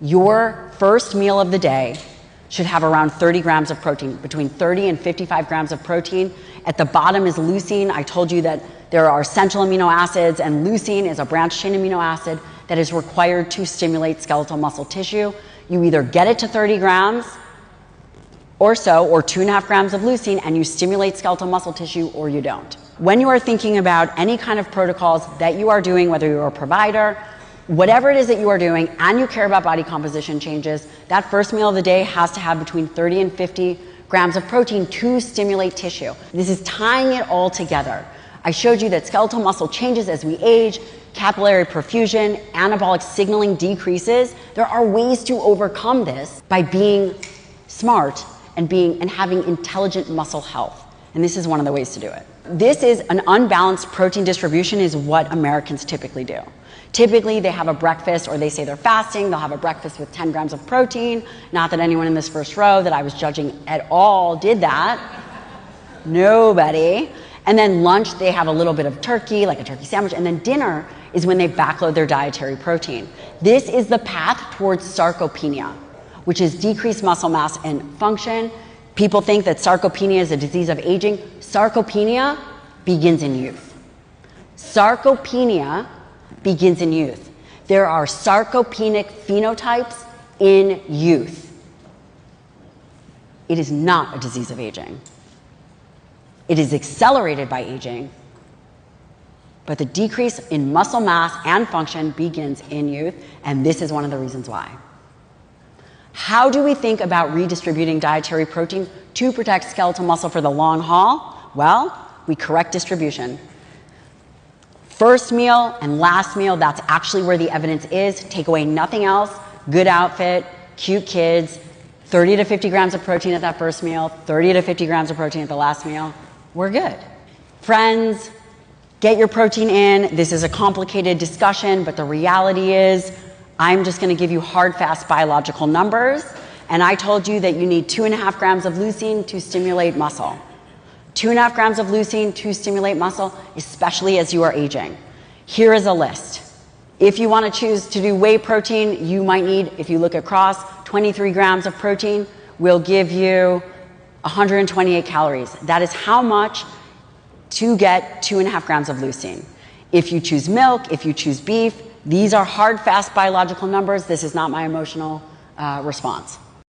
Your first meal of the day should have around 30 grams of protein, between 30 and 55 grams of protein. At the bottom is leucine. I told you that there are essential amino acids, and leucine is a branched chain amino acid that is required to stimulate skeletal muscle tissue. You either get it to 30 grams or so, or 2.5 grams of leucine, and you stimulate skeletal muscle tissue, or you don't. When you are thinking about any kind of protocols that you are doing, whether you're a provider, whatever it is that you are doing, and you care about body composition changes, that first meal of the day has to have between 30 and 50 grams of protein to stimulate tissue. This is tying it all together. I showed you that skeletal muscle changes as we age, capillary perfusion, anabolic signaling decreases. There are ways to overcome this by being smart and having intelligent muscle health. And this is one of the ways to do it. This is an unbalanced protein distribution is what Americans typically do. Typically, they have a breakfast, or they say they're fasting. They'll have a breakfast with 10 grams of protein. Not that anyone in this first row that I was judging at all did that. Nobody. And then lunch, they have a little bit of turkey, like a turkey sandwich. And then dinner is when they backload their dietary protein. This is the path towards sarcopenia, which is decreased muscle mass and function. People think that sarcopenia is a disease of aging. Sarcopenia begins in youth. Sarcopenia begins in youth. There are sarcopenic phenotypes in youth. It is not a disease of aging. It is accelerated by aging, but the decrease in muscle mass and function begins in youth, and this is one of the reasons why. How do we think about redistributing dietary protein to protect skeletal muscle for the long haul? Well, we correct distribution. First meal and last meal, that's actually where the evidence is. Take away nothing else. Good outfit, cute kids, 30 to 50 grams of protein at that first meal, 30 to 50 grams of protein at the last meal. We're good. Friends, get your protein in. This is a complicated discussion, but the reality is I'm just going to give you hard, fast biological numbers. And I told you that you need 2.5 grams of leucine to stimulate muscle. 2.5 grams of leucine to stimulate muscle, especially as you are aging. Here is a list. If you want to choose to do whey protein, you might need, if you look across, 23 grams of protein will give you 128 calories. That is how much to get 2.5 grams of leucine. If you choose milk, if you choose beef, these are hard, fast biological numbers. This is not my emotional response.